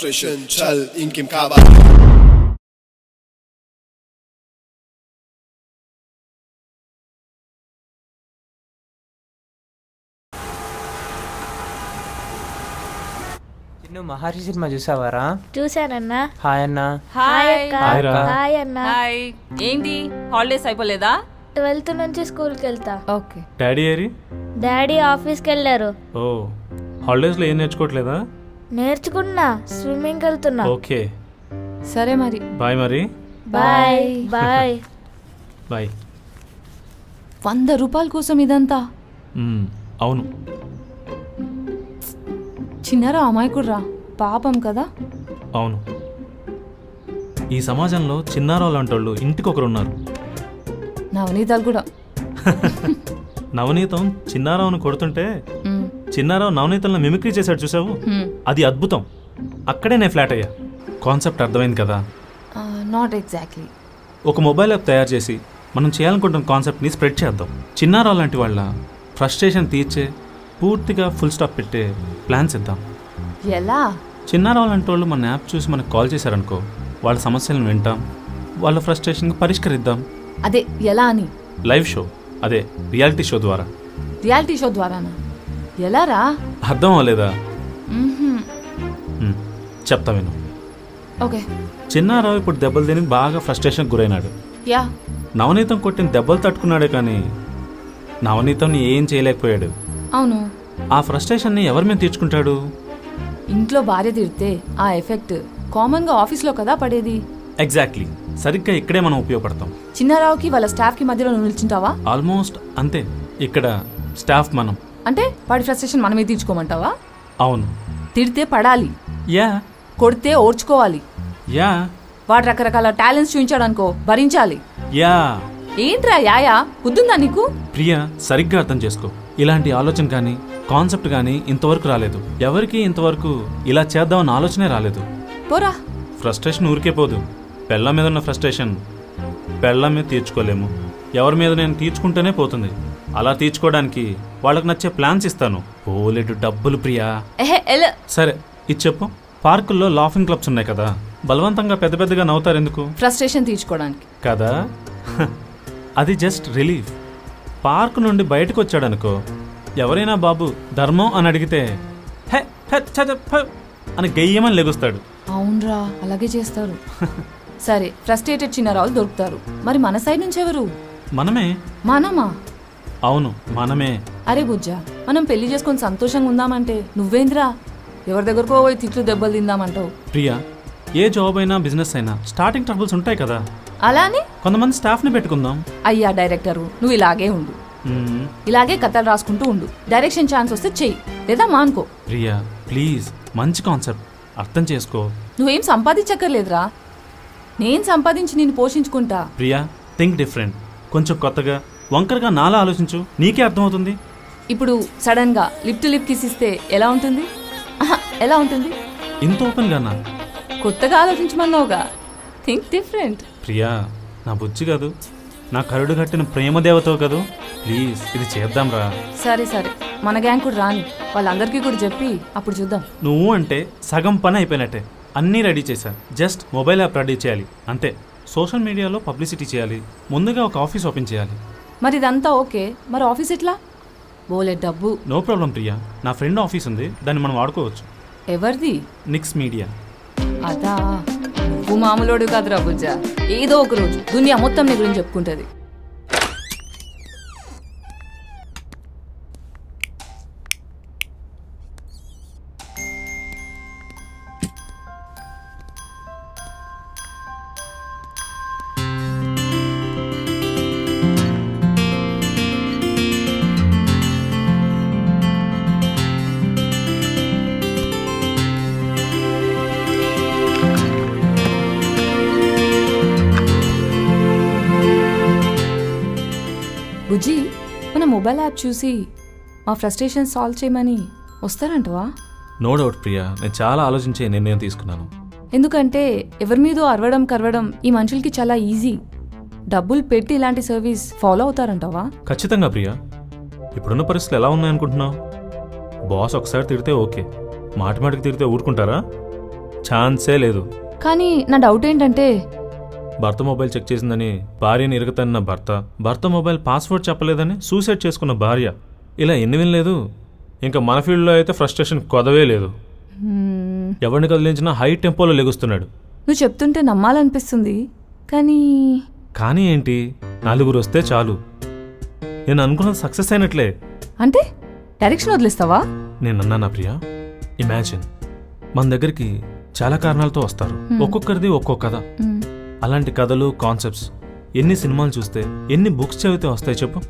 frustration chal inkim kaba నువ్వు మహర్షి cinema చూసావారా? చూసానన్నా. Hi అన్న. Hi అక్క. హాయ్ అన్న. హాయ్. ఏంటి హాలిడేస్ అయిపోలేదా? 12th నుంచి స్కూల్కి వెళ్తా. ఓకే. డాడీ ఏరి? డాడీ ఆఫీస్కి వెళ్ళారు. ఓ, హాలిడేస్లో ఏం నేర్చుకోవట్లేదా? నేర్చుకున్నా, స్విమ్మింగ్ వెళ్తున్నా. ఓకే సరే మరి. బాయ్ మరి. Bye bye bye. 100 రూపాయల కోసం ఇదంతా? అవును. చిన్నరా అమాయకుడ్రా, పాపం కదా. అవును, ఈ సమాజంలో చిన్నారావు లాంటి వాళ్ళు ఇంటికొకరు ఉన్నారు. నవనీతాలు కూడా. నవనీతం చిన్నారావును కొడుతుంటే చిన్నారావు నవనీతలను మిమిక్రీ చేశాడు, చూసావు? అది అద్భుతం. అక్కడే నేను ఫ్లాట్ అయ్యా. కాన్సెప్ట్ అర్థమైంది కదా? Not exactly. ఒక మొబైల్ యాప్ తయారు చేసి మనం చేయాలనుకుంటున్న కాన్సెప్ట్ని స్ప్రెడ్ చేద్దాం. చిన్నారావు లాంటి వాళ్ళ ఫ్రస్ట్రేషన్ తీర్చే, పూర్తిగా ఫుల్ స్టాప్ పెట్టే ప్లాన్స్ ఇద్దాం. ఎలా? చిన్నారావు లాంటి వాళ్ళు మన యాప్ చూసి మనకు కాల్ చేశారనుకో, వాళ్ళ సమస్యలను వింటాం, వాళ్ళ ఫ్రస్ట్రేషన్కి పరిష్కరిద్దాం. అదే ఎలా అని? లైవ్ షో, అదే రియాలిటీ షో ద్వారా. రియాలిటీ షో ద్వారానా? ఎలా రా? అర్థం అవ్వలేదా? చెప్తా విను. ఓకే. చిన్నారావు ఇప్పుడు దెబ్బలు తిని బాగా ఫ్రస్ట్రేషన్కి గురైనాడు. యా. నవనీతం కొట్టిన దెబ్బలు తట్టుకున్నాడే కానీ నవనీతంని ఏం చేయలేకపోయాడు. అవును. ఆ ఫ్రస్ట్రేషన్ని ఎవరి మీద తీర్చుకుంటాడు? ఇంట్లో భార్య తిడితే ఆ ఎఫెక్ట్ కామన్గా ఆఫీస్లో కదా పడేది. ఎగ్జాక్ట్లీ. సరిగ్గా ఇక్కడే మనం ఉపయోగపడతాం. చిన్నారావుకి వాళ్ళ స్టాఫ్కి మధ్యలో నువ్వు నిల్చుంటావా? ఆల్మోస్ట్ అంతే. ఇక్కడ స్టాఫ్ మనం. అంటే వాడి ఫ్రస్ట్రేషన్ మనమే తీర్చుకోమంటావా? అవును. తిడితే పడాలి. యా. కొడితే ఓర్చుకోవాలి. యా. వాడు రకరకాల టాలెంట్స్ చూపించాడు అనుకో, భరించాలి. యా. ఏంట్రా యాయా, బుద్ధుందా నీకు? ప్రియా, సరిగ్గా అర్థం చేసుకో. ఇలాంటి ఆలోచన కానీ కాన్సెప్ట్ కానీ ఇంతవరకు రాలేదు. ఎవరికి ఇంతవరకు ఇలా చేద్దామన్న ఆలోచనే రాలేదు. పోరా. ఫ్రస్ట్రేషన్ ఊరికే పోదు. పెళ్ళ మీద ఉన్న ఫ్రస్ట్రేషన్ పెళ్ళ మీద తీర్చుకోలేము. ఎవరి మీద నేను తీర్చుకుంటేనే పోతుంది. అలా తీర్చుకోవడానికి వాళ్ళకి నచ్చే ప్లాన్స్ ఇస్తాను. పోలేడు డబ్బులు ప్రియా. సరే, ఇది చెప్పు. పార్కుల్లో లాఫింగ్ క్లబ్స్ ఉన్నాయి కదా, బలవంతంగా పెద్ద పెద్దగా నవ్వుతారు ఎందుకు? ఫ్రస్ట్రేషన్ తీర్చుకోవడానికి కదా. అది జస్ట్ రిలీఫ్. పార్క్ నుండి బయటకు వచ్చాడనుకో, ఎవరైనా బాబు ధర్మం అని అడిగితే హే అని గయ్యమని లెగుస్తాడు. అవునరా, అలాగే చేస్తారు. సరే, ఫ్రస్ట్రేటెడ్ చిన్నారావులు దొరుకుతారు. మరి మన సైడ్ నుంచి ఎవరు? మనమే. మనమా? అవును, మనమే. అరే బుజ్జా, మనం పెళ్లి చేసుకొని సంతోషంగా ఉందామంటే నువ్వేంద్రా ఎవరి దగ్గరకో పోయి తిట్లు దెబ్బలు తిందామంటావు? ప్రియా, ఏ జాబ్ అయినా బిజినెస్ అయినా స్టార్టింగ్ ట్రబుల్స్ ఉంటాయి కదా. అలానే కొంతమంది స్టాఫ్ని పెట్టుకుందాం. అయ్యా డైరెక్టరు, నువ్వు ఇలాగే ఉండు. ఇలాగే కథలు రాసుకుంటూ ఉండు. డైరెక్షన్ ఛాన్స్ వస్తే చెయ్యి, లేదా మానుకో. ప్రియా ప్లీజ్, మంచి కాన్సెప్ట్, అర్థం చేసుకో. నువ్వేం సంపాదించక్కర్లేదురా, నేను సంపాదించి నేను పోషించుకుంటా. Priya, think different. కొంచెం కొత్తగా వంకరగా నాలా ఆలోచించు, నీకే అర్థమవుతుంది. ఇప్పుడు సడన్ గా లిప్ టు లిప్ కిస్ ఇస్తే ఎలా ఉంటుంది? ఎలా ఉంటుంది? ఇంత ఓపెన్ గానా? కొత్తగా ఆలోచించమన్నావుగా, థింక్ డిఫరెంట్. ప్రియా, నా బుజ్జి కాదు, నా కరుడు కట్టిన ప్రేమదేవతవు కదూ, ప్లీజ్ ఇది చేద్దాం రా. సరే సరే, మన గ్యాంగ్ కూడా రాని, వాళ్ళందరికీ కూడా చెప్పి అప్పుడు చూద్దాం. నువ్వు అంటే సగం పని అయిపోయినట్టే. అన్నీ రెడీ చేశా, జస్ట్ మొబైల్ యాప్ రెడీ చేయాలి అంతే. సోషల్ మీడియాలో పబ్లిసిటీ చేయాలి, ముందుగా ఒక ఆఫీస్ ఓపెన్ చేయాలి. మరి ఇదంతా ఓకే, మరి ఆఫీస్ ఎట్లా? బోలే డబ్బు. నో ప్రాబ్లం ప్రియా, నా ఫ్రెండ్ ఆఫీస్ ఉంది, దాన్ని మనం వాడుకోవచ్చు. ఎవరిది? నిక్స్ మీడియా. అదా, నువ్వు మామూలోడు కాదురా బుజ్జా, ఏదో ఒక రోజు దునియా మొత్తం నీ గురించి చెప్పుకుంటుంది. బుజ్జి, మన మొబైల్ యాప్ చూసి మా ఫ్రస్ట్రేషన్ సాల్వ్ చేయమని వస్తారంటవా? నో డౌట్ ప్రియా, నేను చాలా ఆలోచించే నిర్ణయం తీసుకున్నాను. ఎందుకంటే ఎవరి మీదో అరవడం కరవడం ఈ మనుషులకి చాలా ఈజీ. డబ్బులు పెట్టి ఇలాంటి సర్వీస్ ఫాలో అవుతారంటవా? ఖచ్చితంగా ప్రియా. ఇప్పుడున్న పరిస్థితులు ఎలా ఉన్నాయనుకుంటున్నావు? బాస్ ఒకసారి తిడితే ఓకే, మాటిమాటికి తిడితే ఊరుకుంటారా? ఛాన్సే లేదు. కానీ నా డౌట్ ఏంటంటే భర్త మొబైల్ చెక్ చేసిందని భార్యని ఇరగతన్న భర్త మొబైల్ పాస్వర్డ్ చెప్పలేదని సూసైడ్ చేసుకున్న భార్య, ఇలా ఎన్ని వినలేదు. ఇంకా మన ఫీల్డ్లో అయితే ఫ్రస్ట్రేషన్ కొదవే లేదు. ఎవరిని కదిలించినా హై టెంపోలో లెగుస్తున్నాడు. నువ్వు చెప్తుంటే నమ్మాలనిపిస్తుంది. కానీ ఏంటి, 4 వస్తే చాలు, నేను అనుకున్నది సక్సెస్ అయినట్లే. అంటే డైరెక్షన్ వదిలేస్తావా? నేనన్నా ప్రియా, ఇమాజిన్ మన దగ్గరికి చాలా కారణాలతో వస్తారు. ఒక్కొక్కరిది ఒక్కో కథ. అలాంటి కథలు, కాన్సెప్ట్స్ ఎన్ని సినిమాలు చూస్తే, ఎన్ని బుక్స్ చదివితే వస్తాయి చెప్పు.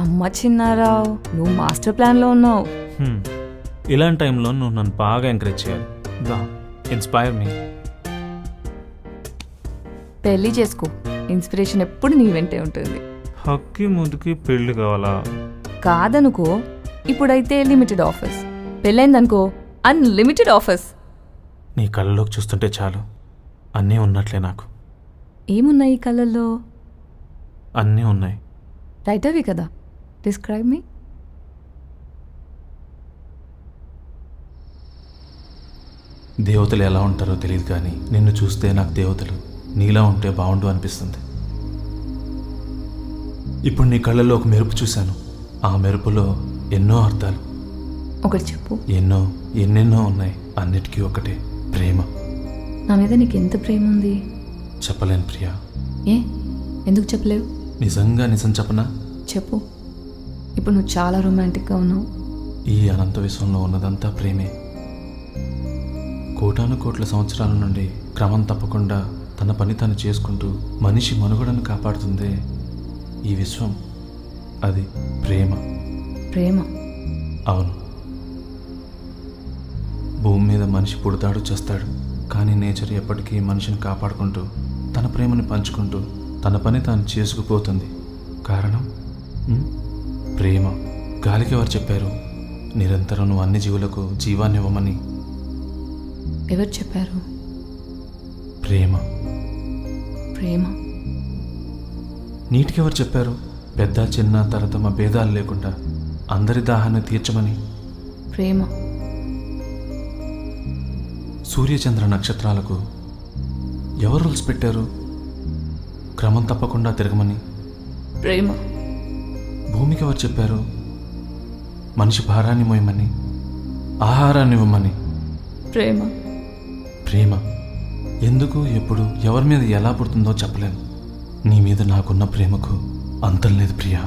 అమ్మ చిన్నారావు, నువ్వు మాస్టర్ ప్లాన్లో ఉన్నావు. ఇలాంటి టైంలో నువ్వు నన్ను బాగా ఎంకరేజ్ చేయాలి. Inspire me. పెళ్లి చేసుకో, ఇన్స్పిరేషన్ ఎప్పుడు నీ వెంటే ఉంటుంది. హక్కి ముందుకి పెళ్లి కావాలా? కాదనుకో, ఇప్పుడైతే లిమిటెడ్ ఆఫర్స్. పెళ్ళైందనుకో అన్లిమిటెడ్ ఆఫర్స్. నీ కళ్ళలోకి చూస్తుంటే చాలు, అన్నీ ఉన్నట్లే నాకు. ఏమున్నాయి కళ్ళల్లో? అన్నీ ఉన్నాయి. రైట్ అవి కదా, డిస్క్రైబ్ మీ. దేవతలు ఎలా ఉంటారో తెలియదు కానీ నిన్ను చూస్తే నాకు దేవతలు నీలా ఉంటే బాగుండు అనిపిస్తుంది. ఇప్పుడు నీ కళ్ళల్లో ఒక మెరుపు చూశాను. ఆ మెరుపులో ఎన్నో అర్థాలు. ఒకటి చెప్పు. ఎన్నెన్నో ఉన్నాయి. అన్నిటికీ ఒకటే, ప్రేమ. నా మీద నీకు ఎంత ప్రేమ ఉంది? చెప్పలేను ప్రియా. ఎందుకు చెప్పలేవు? నిజంగా నిజం చెప్పనా? చెప్పు. ఇప్పుడు నువ్వు చాలా రొమాంటిక్గా ఉన్నావు. ఈ అనంత విశ్వంలో ఉన్నదంతా ప్రేమే. కోటాను కోట్ల సంవత్సరాల నుండి క్రమం తప్పకుండా తన పని తను చేసుకుంటూ మనిషి మనుగడను కాపాడుతుందే ఈ విశ్వం. అది ప్రేమ. ప్రేమ? అవును. భూమి మీద మనిషి పుడతాడు, చేస్తాడు, కానీ నేచర్ ఎప్పటికీ మనిషిని కాపాడుకుంటూ తన ప్రేమని పంచుకుంటూ తన పని తాను చేసుకుపోతుంది. కారణం ప్రేమ. గాలికి ఎవరు చెప్పారు నిరంతరం నువ్వు అన్ని జీవులకు జీవాన్ని ఇవ్వమని? ఎవరు చెప్పారు? ప్రేమ. ప్రేమ. నీటికి ఎవరు చెప్పారు పెద్ద చిన్న తరతమ భేదాలు లేకుండా అందరి దాహాన్ని తీర్చమని? ప్రేమ. సూర్యచంద్ర నక్షత్రాలకు ఎవరు రూల్స్ పెట్టారు క్రమం తప్పకుండా తిరగమని? ప్రేమ. భూమికి ఎవరు చెప్పారు మనిషి భారాన్ని మోయమని, ఆహారాన్ని ఇవ్వమని? ప్రేమ. ప్రేమ ఎందుకు, ఎప్పుడు, ఎవరి మీద ఎలా పుడుతుందో చెప్పలేను. నీ మీద నాకున్న ప్రేమకు అంతం లేదు ప్రియా.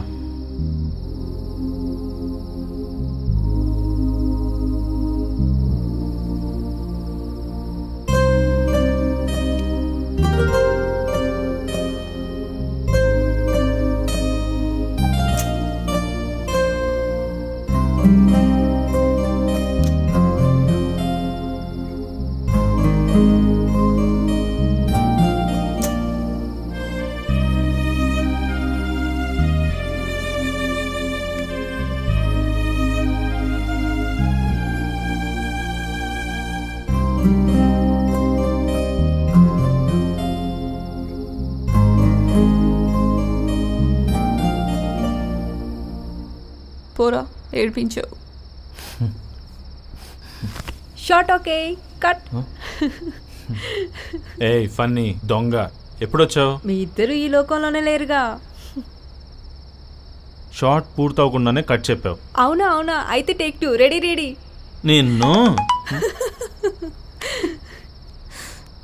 పోరా, ఏడిపించావు. షార్ట్. Okay, cut. ఏయ్ ఫన్నీ దొంగ, ఎప్పుడొచ్చావు? మీ ఇద్దరు ఈ లోకంలోనే లేరుగా. షార్ట్ పూర్తవకుండానే కట్ చెప్పావు. అవునా అవునా, అయితే టేక్ 2. రెడీ. నిన్ను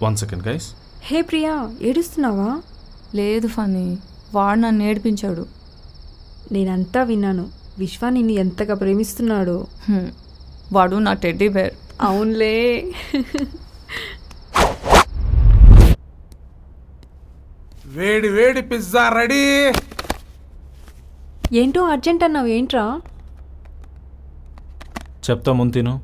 1 సెకండ్ గైస్. హే ప్రియా, ఏడుస్తున్నావా? లేదు ఫనీ, వాడు నన్ను ఏడిపించాడు. నేనంతా విన్నాను. విశ్వ నిన్ను ఎంతగా ప్రేమిస్తున్నాడు. వాడు నా టెడ్డీ బేర్. అవునులే. వేడి వేడి పిజ్జా రెడీ. ఏంటో అర్జెంట్ అన్నావు, ఏంట్రా? చెప్తా ముందు తిను.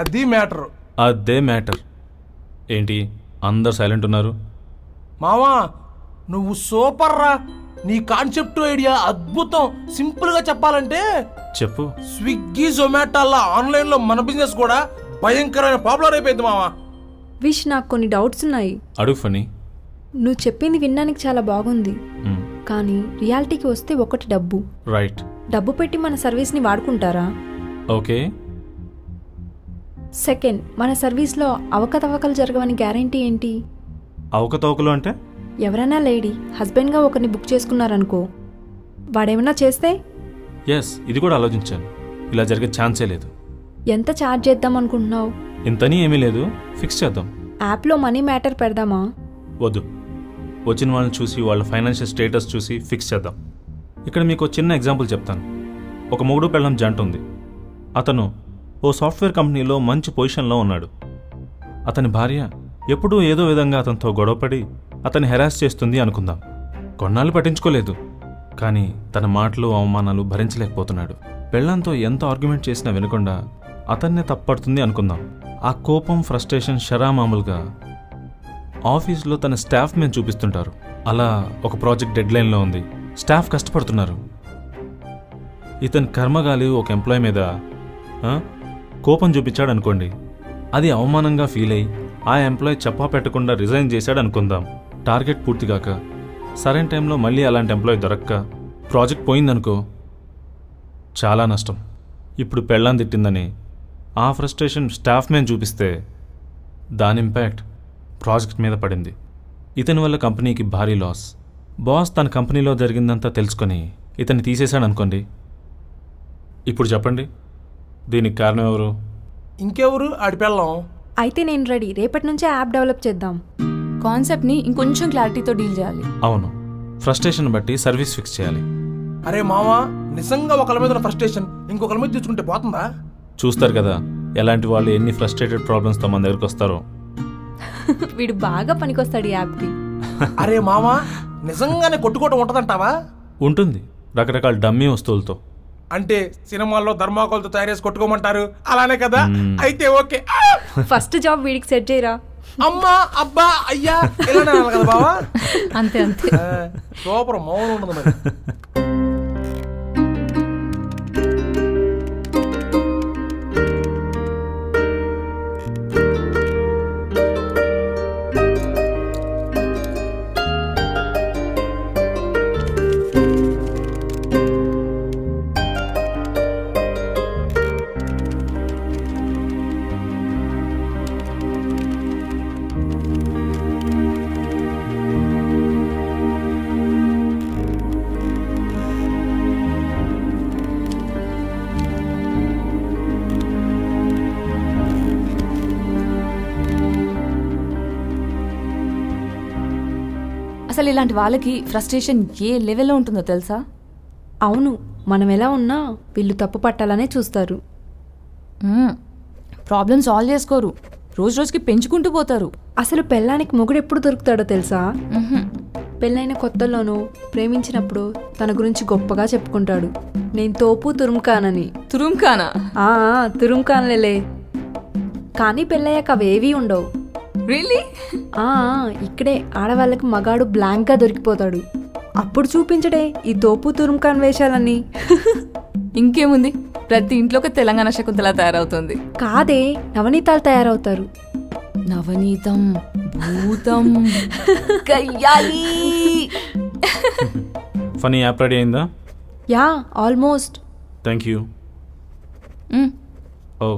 అది మ్యాటర్. అదే మ్యాటర్. ఏంటి అందరు సైలెంట్ ఉన్నారు? మావా నువ్వు సూపర్ రా. నీ కాన్సెప్ట్ ఐడియా అద్భుతం. సింపుల్ గా చెప్పాలంటే చెప్పు. స్విగ్గీ జొమాటోల ఆన్లైన్ లో మన బిజినెస్ కూడా భయంకరమైన పాపులర్ అయిపోయింది మావా. విష్, నాకు కొన్ని డౌట్స్ ఉన్నాయి. అడుగు ఫనీ. నువ్వు చెప్పింది వినడానికి చాలా బాగుంది, కానీ రియాలిటీకి వస్తే ఒకటి డబ్బు. రైట్. డబ్బు పెట్టి మన సర్వీస్ని వాడుకుంటారా? ఓకే. సెకండ్, మన సర్వీస్లో అవకతవకలు జరగవని గ్యారంటీ ఏంటి? అవకతవకలు అంటే? ఎవరైనా లేడీ హస్బెండ్గా ఒకరిని బుక్ చేసుకున్నారనుకో, వాడేమన్నా చేస్తే? ఎస్, ఇది కూడా ఆలోచించాను. ఇలా జరిగే ఛాన్సే లేదు. ఎంత ఛార్జ్ చేద్దాం అనుకుంటున్నావు? ఇంతనీ ఏమీ లేదు, ఫిక్స్ చేద్దాం. యాప్లో మనీ మ్యాటర్ పెడదామా? వద్దు, వచ్చిన వాళ్ళని చూసి వాళ్ళ ఫైనాన్షియల్ స్టేటస్ చూసి ఫిక్స్ చేద్దాం. ఇక్కడ మీకు చిన్న ఎగ్జాంపుల్ చెప్తాను. ఒక మొగుడు పెళ్ళం జంట ఉంది. అతను ఓ సాఫ్ట్వేర్ కంపెనీలో మంచి పొజిషన్లో ఉన్నాడు. అతని భార్య ఎప్పుడూ ఏదో విధంగా అతనితో గొడవపడి అతన్ని హెరాస్ చేస్తుంది అనుకుందాం. కొన్నాళ్ళు పట్టించుకోలేదు, కానీ తన మాటలు అవమానాలు భరించలేకపోతున్నాడు. పెళ్ళంతో ఎంత ఆర్గ్యుమెంట్ చేసినా వినకుండా అతన్నే తప్పడుతుంది అనుకుందాం. ఆ కోపం, ఫ్రస్ట్రేషన్ షరామామూలుగా ఆఫీస్లో తన స్టాఫ్ మీద చూపిస్తుంటారు. అలా ఒక ప్రాజెక్ట్ డెడ్లైన్లో ఉంది, స్టాఫ్ కష్టపడుతున్నారు. ఇతని కర్మగాలి ఒక ఎంప్లాయ్ మీద కోపం చూపించాడు అనుకోండి. అది అవమానంగా ఫీల్ అయ్యి ఆ ఎంప్లాయ్ చెప్పా పెట్టకుండా రిజైన్ చేశాడు అనుకుందాం. టార్గెట్ పూర్తిగాక సరైన టైంలో మళ్ళీ అలాంటి ఎంప్లాయ్ దొరక్క ప్రాజెక్ట్ పోయిందనుకో, చాలా నష్టం. ఇప్పుడు పెళ్ళాం తిట్టిందని ఆ ఫ్రస్ట్రేషన్ స్టాఫ్ మీద చూపిస్తే దాని ఇంపాక్ట్ ప్రాజెక్ట్ మీద పడింది. ఇతని వల్ల కంపెనీకి భారీ లాస్. బాస్ తన కంపెనీలో జరిగిందంతా తెలుసుకొని ఇతన్ని తీసేశాడు అనుకోండి. ఇప్పుడు చెప్పండి, దీనికి కారణం ఎవరు? ఇంకెవరు? ఆడి పెళ్ళం. అయితే నేను రెడీ. రేపటి నుంచే యాప్ డెవలప్ చేద్దాం. కాన్సెప్ట్ని ఇంకొంచెం క్లారిటీతో డీల్ చేయాలి. అవును, ఫ్రస్ట్రేషన్ బట్టి సర్వీస్ ఫిక్స్ చేయాలి. అరే మావా, నిజంగా ఒకళ్ళ మీద ఉన్న ఫ్రస్ట్రేషన్ ఇంకొకళ్ళ మీద తెచ్చుకుంటే పోతుందా? చూస్తారు కదా ఎలాంటి వాళ్ళు ఎన్ని ఫ్రస్ట్రేటెడ్ ప్రాబ్లమ్స్తో మన దగ్గరకు వస్తారో. వీడు బాగా పనికొస్తాడు ఈ యాప్కి. అరే మావా, నిజంగానే కొట్టుకోవటం ఉంటదంటావా? ఉంటుంది, రకరకాల డమ్మీ వస్తువులతో. అంటే సినిమాల్లో ధర్మాకోలతో తయారు చేసి కొట్టుకోమంటారు, అలానే కదా? అయితే ఓకే. ఫస్ట్ జాబ్ వీడికి సెట్ చేయరా. అమ్మా, అబ్బా, అయ్యా ఇలానే కదా బావా? అంతే అంతే. సూపర్, మౌనం ఉండదు మరి. అసలు ఇలాంటి వాళ్ళకి ఫ్రస్ట్రేషన్ ఏ లెవెల్లో ఉంటుందో తెలుసా? అవును, మనం ఎలా ఉన్నా వీళ్ళు తప్పు పట్టాలనే చూస్తారు. ప్రాబ్లమ్ సాల్వ్ చేసుకోరు, రోజు రోజుకి పెంచుకుంటూ పోతారు. అసలు పెళ్ళానికి మొగుడు ఎప్పుడు దొరుకుతాడో తెలుసా? పెళ్ళైన కొత్తలోనూ ప్రేమించినప్పుడు తన గురించి గొప్పగా చెప్పుకుంటాడు, నేను తోపు తురుంకానని. తురుంకానా? తురుంకాన్లే. కానీ పెళ్ళయ్యాక అవేవీ ఉండవు. రియల్లీ? ఇక్కడే ఆడవాళ్ళకి మగాడు బ్లాంక్గా దొరికిపోతాడు. అప్పుడు చూపించడే ఈ తోపు తురుంకాన్ వేషాలన్నీ. ఇంకేముంది, ప్రతి ఇంట్లో ఒక తెలంగాణ శకుంతల తయారవుతుంది. కాదే, నవనీతాలు తయారవుతారు. నవనీతం, భూతం, కయ్యాలి. ఫనీ యాప్ రెడీ అయిందా? Yeah, almost. Thank you. ఓ,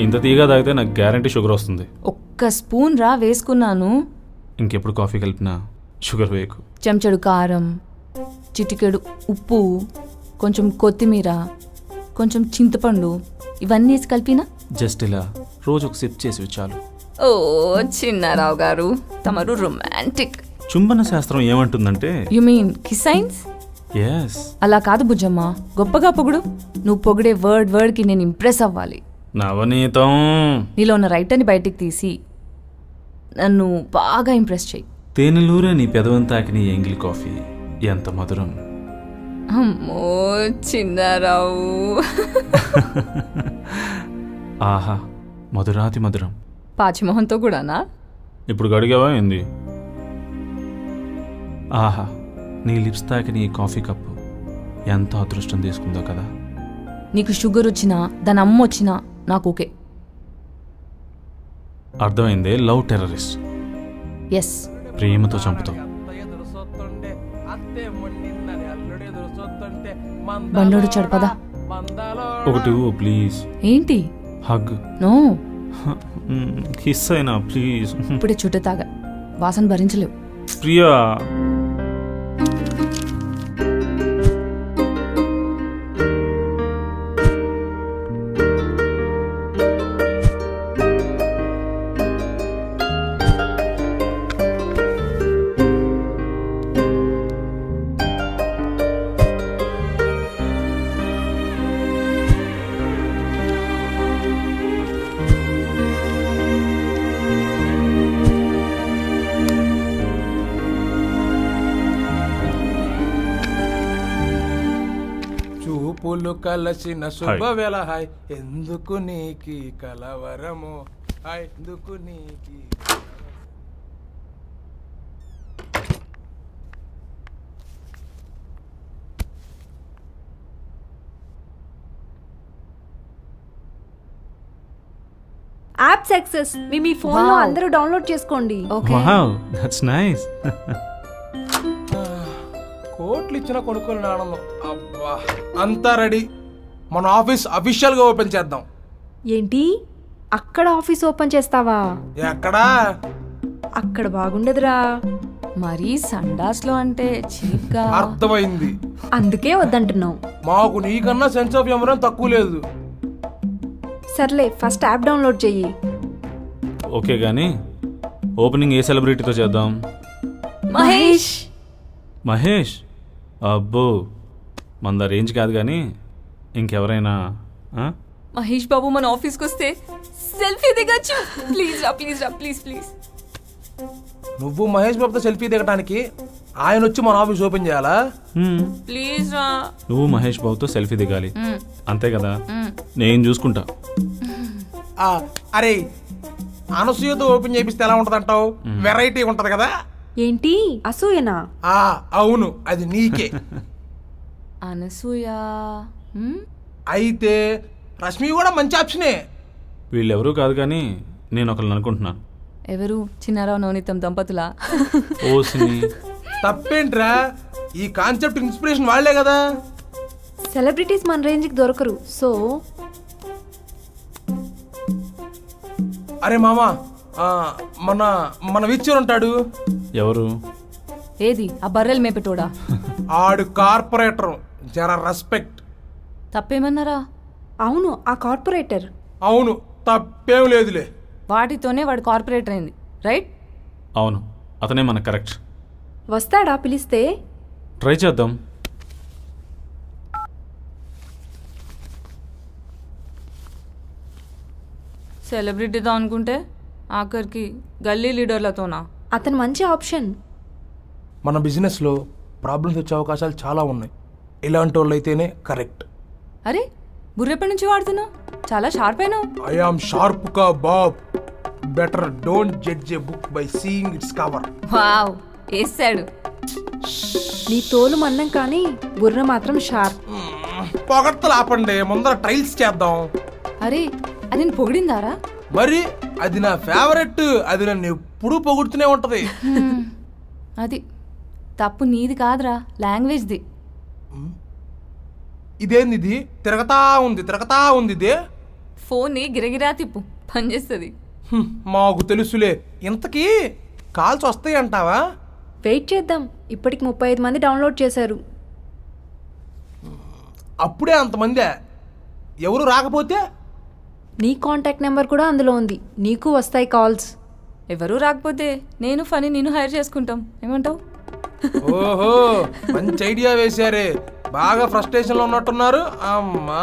ఇంత తీగా తాగితే నాకు గ్యారంటీ షుగర్ వస్తుంది. ఒక్క స్పూన్ రా వేసుకున్నాను. ఇంకెప్పుడు కాఫీ కలిపినా షుగర్ వేయకు. చెంచడు కారం, చిటికెడు ఉప్పు, కొంచెం కొత్తిమీర, కొంచెం చింతపండు, ఇవన్నీ వేసి కలిపినా జస్ట్ ఇలా రోజు ఒక సిప్ చేసి చాలు. ఓ చిన్నారావు గారు, తమరు రొమాంటిక్. చుంబన శాస్త్రం ఏమంటుందంటే, యు మీన్ కిసైన్స్? ఎస్. అలా కాదు బుజ్జమ్మ, గొప్పగా పొగుడు. నువ్వు పొగిడే వర్డ్కి నేను ఇంప్రెస్ అవ్వాలి. నవనీతం. నీలో ఉన్న రైటర్ని బయటికి తీసి నన్ను బాగా ఇంప్రెస్ చేయి. తేనెలూరే నీ పెదవం తాకిన ఎంగిలి కాఫీ ఎంత మధురం. అమ్మో చిన్నారావు. ఆహా మధురాతి మధురం. పాచిమోహన్తో కూడానా? ఇప్పుడు గడిగావా ఏంది? ఆహా నీ లిప్స్ తాకిన ఈ కాఫీ కప్పు ఎంత అదృష్టం తీసుకుందో కదా. నీకు షుగర్ వచ్చినా దాని అమ్మ వచ్చినా నాకు ఓకే. అర్థమైందే లవ్ టెర్రరిస్ట్. ఎస్, ప్రేమతో చంపుతావు. బండోడు చడపదా. ఒకటి ప్లీజ్. ఏంటి? హగ్. నో. కిస్ అయినా ప్లీజ్. ఇప్పుడే చుట్టు తాగా, వాసన భరించలేవు. ప్రియా చూపులు కలసిన శుభవేళ హాయ్ ఎందుకు నీకి కలవరము హాయ్ ఎందుకు నీకి. App success. మీ ఫోన్ లో అందరూ డౌన్లోడ్ చేసుకోండి. Wow that's nice. కోట్లు ఇచ్చిన కొనుక్కోని ఆనందం. అబ్బా అంతా రెడీ. మన ఆఫీస్ అఫీషియల్ గా ఓపెన్ చేద్దాం. ఏంటి అక్కడ ఆఫీస్ ఓపెన్ చేస్తావా? ఎక్కడా? అక్కడ బాగుండదురా. మరీ సండాస్ లో అంటే చీప్గా. అర్థమైంది, అందుకే వద్దంటున్నావు. మాకు నీకన్నా సెన్స్ ఆఫ్ హ్యూమర్ తక్కువ లేదు. సర్లే ఫస్ట్ యాప్ డౌన్లోడ్ చెయ్యి. ఓకే కానీ ఓపెనింగ్ ఏ సెలబ్రిటీతో చేద్దాం? మహేష్. మహేష్? అబ్బో మన రేంజ్ కాదు కానీ ఇంకెవరైనా? మహేష్ బాబు మన ఆఫీస్కి వస్తే సెల్ఫీ దిగచ్చు. ప్లీజ్ రా, ప్లీజ్ రా, ప్లీజ్ ప్లీజ్. నువ్వు మహేష్ బాబుతో సెల్ఫీ దిగడానికి ఆయన వచ్చి మన ఆఫీస్ ఓపెన్ చేయాలా? ప్లీజ్ రా. నువ్వు మహేష్ బాబుతో సెల్ఫీ దిగాలి అంతే కదా? నేను చూసుకుంటా. అరే అనసూయతో ఓపెన్ చేపిస్తే ఎలా ఉంటది అంటావు? వెరైటీ ఉంటది కదా. ఏంటి అసూయనా? అవును అది నీకే. అనసూయ అయితే రష్మి కూడా మంచి ఆప్షనే. వీళ్ళెవరూ కాదు కానీ నేను ఒకరిని అనుకుంటున్నాను. ఎవరు? చిన్నారావు నవనీతం దంపతులా? ఓసిని. తప్పేంట్రా, ఈ కాన్సెప్ట్ ఇన్స్పిరేషన్ వాళ్లే కదా. సెలబ్రిటీస్ మన రేంజ్కి దొరకరు. సో అరే మామా, మన మన విచ్చర్ ఉంటాడు. ఎవరు? ఏది ఆ బర్రెలు మేపెటోడా? ఆడు కార్పొరేటర్, జర రెస్పెక్ట్. తప్పేమన్నారా? అవును ఆ కార్పొరేటర్. అవును తప్పేం లేదులే. వాటితోనే వాడు కార్పొరేటర్ అయింది, రైట్? అవును అతనే మనకు కరెక్ట్. వస్తాడా పిలిస్తే? ట్రై చేద్దాం. సెలబ్రిటీతో అనుకుంటే ఆఖరికి గల్లీ లీడర్లతోనా? అతను మంచి ఆప్షన్. మన బిజినెస్లో ప్రాబ్లమ్స్ వచ్చే అవకాశాలు చాలా ఉన్నాయి. ఇలాంటి వాళ్ళు అయితేనే కరెక్ట్. అరే బుర్రెప్పటి నుంచి వాడుతున్నావు, చాలా షార్ప్ అయినావు. ఐ ఆమ్ షార్ప్ కా Bob. Better don't judge A book by seeing its cover. Wow వేసాడు. నీ తోలు మన్నం కానీ బుర్ర మాత్రం షార్ప్. పొగడ్తలు ఆపండి, ముందర ట్రైల్స్ చేద్దాం. అరే అది నేను పొగిడిందారా? మరి అది నా ఫేవరెట్. అది నన్ను ఎప్పుడూ పొగుడుతూనే ఉంటది. అది తప్పు నీది కాదురా, లాంగ్వేజ్ది. ఇదేంది ఇది? తిరగతా ఉంది ఇదే. ఫోన్ని గిరగిరా తిప్పు, పనిచేస్తుంది. మాకు తెలుసులే. ఇంతకీ కాల్స్ వస్తాయి అంటావా? వెయిట్ చేద్దాం. ఇప్పటికి 35 మంది డౌన్లోడ్ చేశారు. అప్పుడే అంతమందే? ఎవరు రాకపోతే? నీ కాంటాక్ట్ నెంబర్ కూడా అందులో ఉంది, నీకు వస్తాయి కాల్స్. ఎవరు రాకపోతే నేను ఫనీ నేను హైర్ చేసుకుంటాం, ఏమంటావు? ఓహో మంచి ఐడియా వేశారే. బాగా ఫ్రస్ట్రేషన్ లో ఉన్నట్టున్నారు. అమ్మా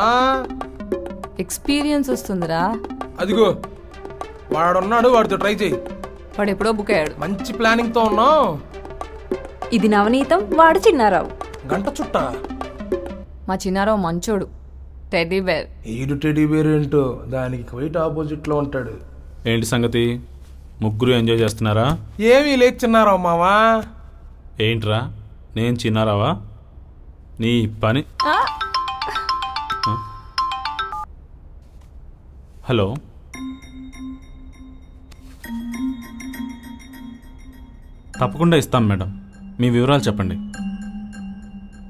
ఎక్స్పీరియన్స్ వస్తుందిరా. అదిగో వాడున్నాడు, వాడితో ట్రై చేయి. వాడు ఎప్పుడో బుక్ అయ్యాడు. మంచి ప్లానింగ్ తో ఉన్నావు. ఇది నవనీతం, వాడు చిన్నారావు. గంట చుట్ట మా చిన్నారావు మంచోడు, టెడ్డీ బేర్. ఈడు టెడ్డీ బేర్ ఏంటో దానికి క్వైట్ ఆపోజిట్ లో ఉంటాడు. ఏంటి సంగతి, ముగ్గురు ఎంజాయ్ చేస్తున్నారా? ఏమీ లేదు చిన్నారావు మావా. ఏంట్రా నేను చిన్నారావా? నీ పని. హలో, తప్పకుండా ఇస్తాం మేడం. మీ వివరాలు చెప్పండి.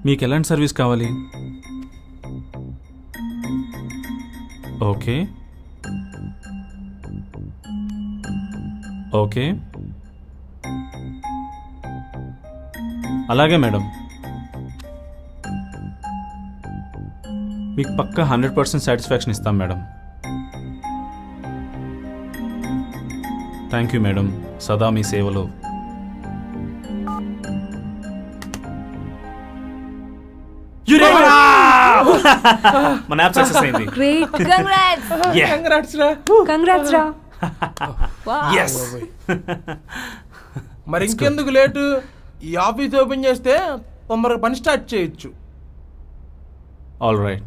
మీకు ఎలాంటి సర్వీస్ కావాలి? ఓకే ఓకే అలాగే మేడం, మీకు పక్కా 100% సాటిస్ఫాక్షన్ ఇస్తాం మేడం. థ్యాంక్ యూ మేడం, సదా మీ సేవలో. మన యాప్ సక్సెస్ అయింది. గ్రేట్, కంగ్రాట్స్ రా. కంగ్రాట్స్ రా. Yes. మరి ఇంకెందుకు లేటు, ఈ ఆఫీస్ ఓపెన్ చేస్తే తొందరగా పని స్టార్ట్ చేయొచ్చు. All right,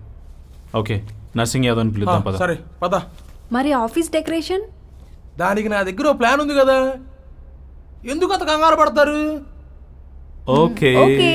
okay. Nursing Yadav అని పిలుద్దాం పద. సరే పద. మరి ఆఫీస్ డెకరేషన్? దానికి నా దగ్గర ఓ ప్లాన్ ఉంది కదా, ఎందుకు అంత కంగారు పడతారు? Okay okay.